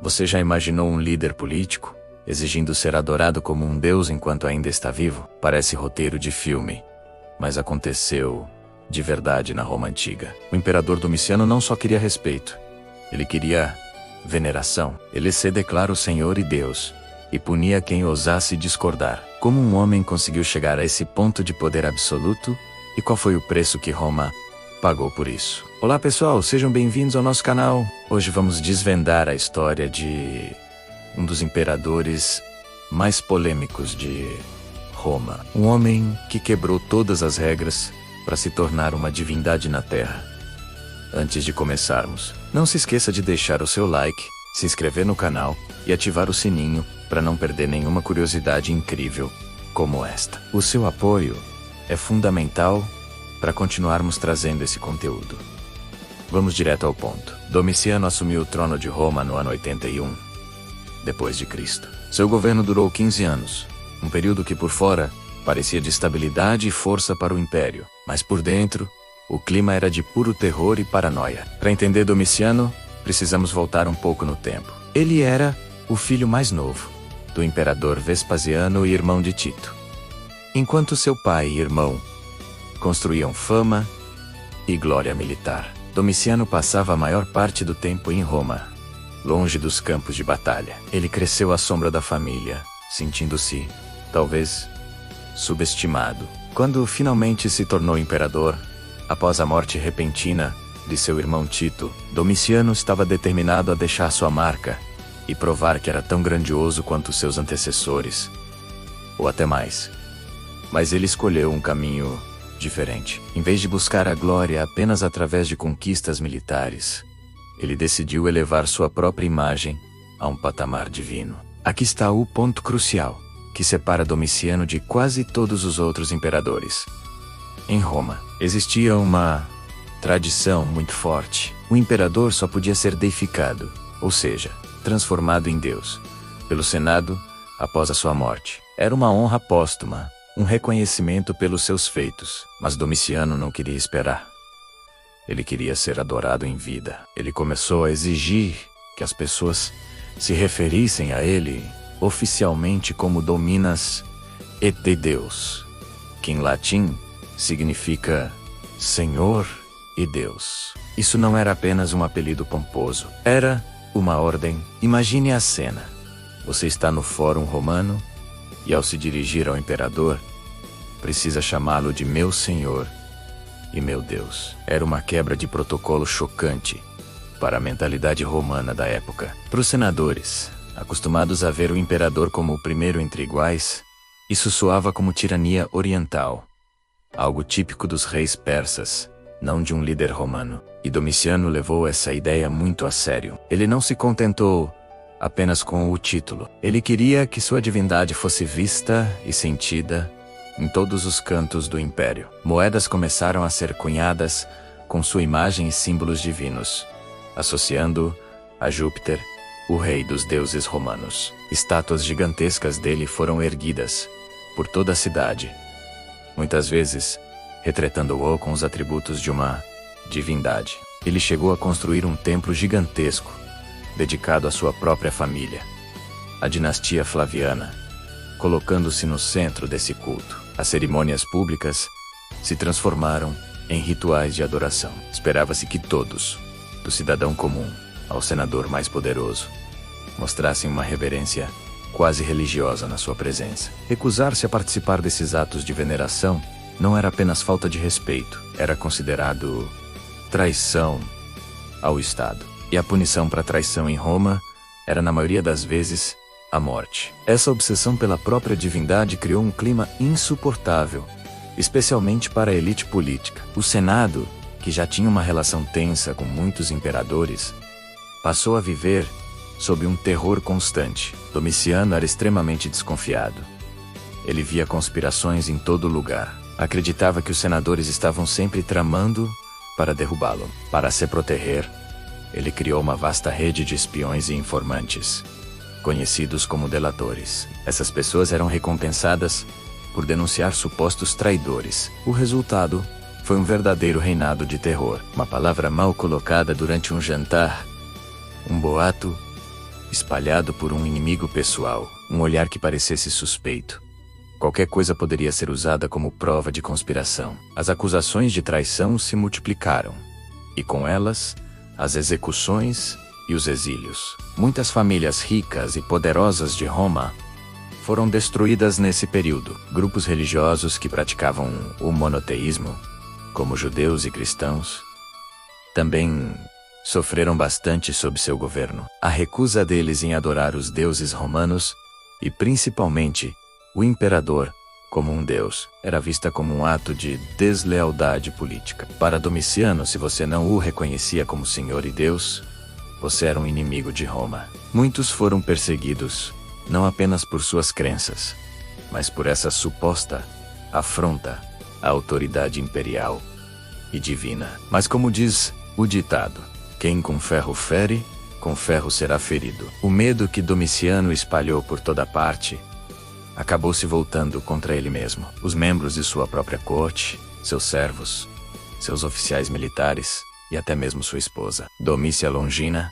Você já imaginou um líder político exigindo ser adorado como um deus enquanto ainda está vivo? Parece roteiro de filme, mas aconteceu de verdade na Roma Antiga. O imperador Domiciano não só queria respeito, ele queria veneração. Ele se declara o Senhor e Deus, e punia quem ousasse discordar. Como um homem conseguiu chegar a esse ponto de poder absoluto, e qual foi o preço que Roma pagou por isso? Olá pessoal, sejam bem-vindos ao nosso canal. Hoje vamos desvendar a história de um dos imperadores mais polêmicos de Roma. Um homem que quebrou todas as regras para se tornar uma divindade na Terra. Antes de começarmos, não se esqueça de deixar o seu like, se inscrever no canal e ativar o sininho para não perder nenhuma curiosidade incrível como esta. O seu apoio é fundamental para continuarmos trazendo esse conteúdo. Vamos direto ao ponto. Domiciano assumiu o trono de Roma no ano 81 depois de Cristo. Seu governo durou 15 anos, um período que por fora parecia de estabilidade e força para o império, mas por dentro o clima era de puro terror e paranoia. Para entender Domiciano, precisamos voltar um pouco no tempo. Ele era o filho mais novo do imperador Vespasiano e irmão de Tito. Enquanto seu pai e irmão construíam fama e glória militar, Domiciano passava a maior parte do tempo em Roma, longe dos campos de batalha. Ele cresceu à sombra da família, sentindo-se, talvez, subestimado. Quando finalmente se tornou imperador, após a morte repentina de seu irmão Tito, Domiciano estava determinado a deixar sua marca e provar que era tão grandioso quanto seus antecessores, ou até mais. Mas ele escolheu um caminho diferente. Em vez de buscar a glória apenas através de conquistas militares, ele decidiu elevar sua própria imagem a um patamar divino. Aqui está o ponto crucial que separa Domiciano de quase todos os outros imperadores. Em Roma, existia uma tradição muito forte. O imperador só podia ser deificado, ou seja, transformado em Deus, pelo Senado após a sua morte. Era uma honra póstuma, um reconhecimento pelos seus feitos. Mas Domiciano não queria esperar. Ele queria ser adorado em vida. Ele começou a exigir que as pessoas se referissem a ele oficialmente como Dominus et Deus, que em latim significa Senhor e Deus. Isso não era apenas um apelido pomposo. Era uma ordem. Imagine a cena. Você está no Fórum Romano e, ao se dirigir ao imperador, precisa chamá-lo de meu Senhor e meu Deus. Era uma quebra de protocolo chocante para a mentalidade romana da época. Para os senadores, acostumados a ver o imperador como o primeiro entre iguais, isso soava como tirania oriental, algo típico dos reis persas, não de um líder romano. E Domiciano levou essa ideia muito a sério. Ele não se contentou apenas com o título. Ele queria que sua divindade fosse vista e sentida em todos os cantos do império. Moedas começaram a ser cunhadas com sua imagem e símbolos divinos, associando a Júpiter, o rei dos deuses romanos. Estátuas gigantescas dele foram erguidas por toda a cidade, muitas vezes retratando-o com os atributos de uma divindade. Ele chegou a construir um templo gigantesco, dedicado à sua própria família, a dinastia Flaviana, colocando-se no centro desse culto. As cerimônias públicas se transformaram em rituais de adoração. Esperava-se que todos, do cidadão comum ao senador mais poderoso, mostrassem uma reverência quase religiosa na sua presença. Recusar-se a participar desses atos de veneração não era apenas falta de respeito, era considerado traição ao Estado. E a punição para traição em Roma era, na maioria das vezes, a morte. Essa obsessão pela própria divindade criou um clima insuportável, especialmente para a elite política. O Senado, que já tinha uma relação tensa com muitos imperadores, passou a viver sob um terror constante. Domiciano era extremamente desconfiado. Ele via conspirações em todo lugar. Acreditava que os senadores estavam sempre tramando para derrubá-lo. Para se proteger, ele criou uma vasta rede de espiões e informantes, conhecidos como delatores. Essas pessoas eram recompensadas por denunciar supostos traidores. O resultado foi um verdadeiro reinado de terror. Uma palavra mal colocada durante um jantar, um boato, espalhado por um inimigo pessoal, um olhar que parecesse suspeito. Qualquer coisa poderia ser usada como prova de conspiração. As acusações de traição se multiplicaram, e com elas, as execuções e os exílios. Muitas famílias ricas e poderosas de Roma foram destruídas nesse período. Grupos religiosos que praticavam o monoteísmo, como judeus e cristãos, também sofreram bastante sob seu governo. A recusa deles em adorar os deuses romanos, e principalmente o imperador, como um deus, era vista como um ato de deslealdade política. Para Domiciano, se você não o reconhecia como Senhor e Deus, você era um inimigo de Roma. Muitos foram perseguidos, não apenas por suas crenças, mas por essa suposta afronta à autoridade imperial e divina. Mas como diz o ditado, quem com ferro fere, com ferro será ferido. O medo que Domiciano espalhou por toda parte acabou se voltando contra ele mesmo. Os membros de sua própria corte, seus servos, seus oficiais militares e até mesmo sua esposa, Domícia Longina,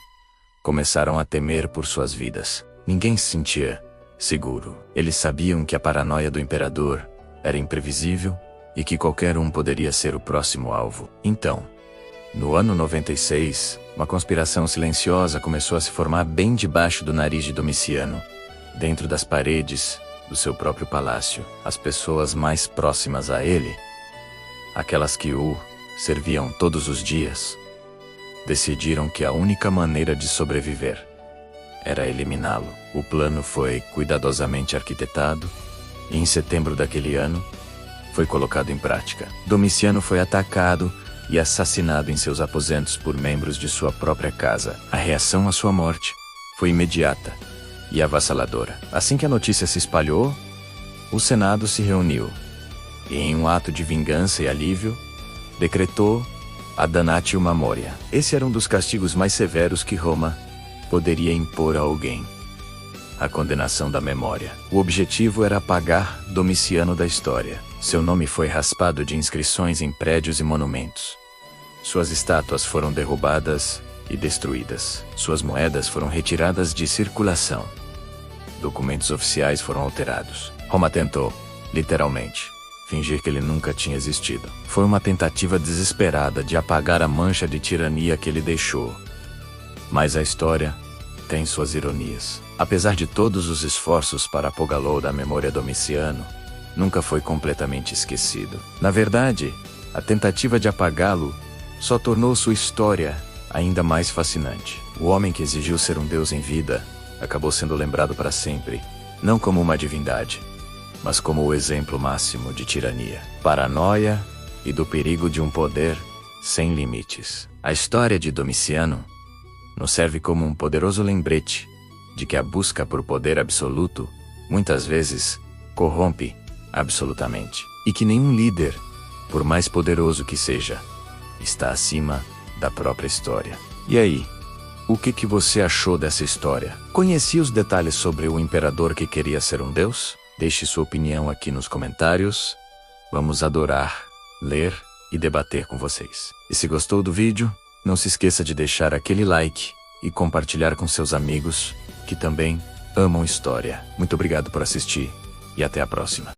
começaram a temer por suas vidas. Ninguém se sentia seguro. Eles sabiam que a paranoia do imperador era imprevisível e que qualquer um poderia ser o próximo alvo. Então, no ano 96, uma conspiração silenciosa começou a se formar bem debaixo do nariz de Domiciano, dentro das paredes do seu próprio palácio. As pessoas mais próximas a ele, aquelas que o serviam todos os dias, decidiram que a única maneira de sobreviver era eliminá-lo. O plano foi cuidadosamente arquitetado e, em setembro daquele ano, foi colocado em prática. Domiciano foi atacado e assassinado em seus aposentos por membros de sua própria casa. A reação à sua morte foi imediata e avassaladora. Assim que a notícia se espalhou, o Senado se reuniu e, em um ato de vingança e alívio, decretou a damnatio memoria. Esse era um dos castigos mais severos que Roma poderia impor a alguém: a condenação da memória. O objetivo era apagar Domiciano da história. Seu nome foi raspado de inscrições em prédios e monumentos. Suas estátuas foram derrubadas e destruídas. Suas moedas foram retiradas de circulação. Documentos oficiais foram alterados. Roma tentou, literalmente, fingir que ele nunca tinha existido. Foi uma tentativa desesperada de apagar a mancha de tirania que ele deixou. Mas a história tem suas ironias. Apesar de todos os esforços para apagá-lo da memória Domiciano, nunca foi completamente esquecido. Na verdade, a tentativa de apagá-lo só tornou sua história ainda mais fascinante. O homem que exigiu ser um deus em vida acabou sendo lembrado para sempre, não como uma divindade, mas como o exemplo máximo de tirania, paranoia e do perigo de um poder sem limites. A história de Domiciano nos serve como um poderoso lembrete de que a busca por poder absoluto muitas vezes corrompe absolutamente, e que nenhum líder, por mais poderoso que seja, está acima da própria história. E aí, o que você achou dessa história? Conhecia os detalhes sobre o imperador que queria ser um deus? Deixe sua opinião aqui nos comentários. Vamos adorar, ler e debater com vocês. E se gostou do vídeo, não se esqueça de deixar aquele like e compartilhar com seus amigos que também amam história. Muito obrigado por assistir e até a próxima.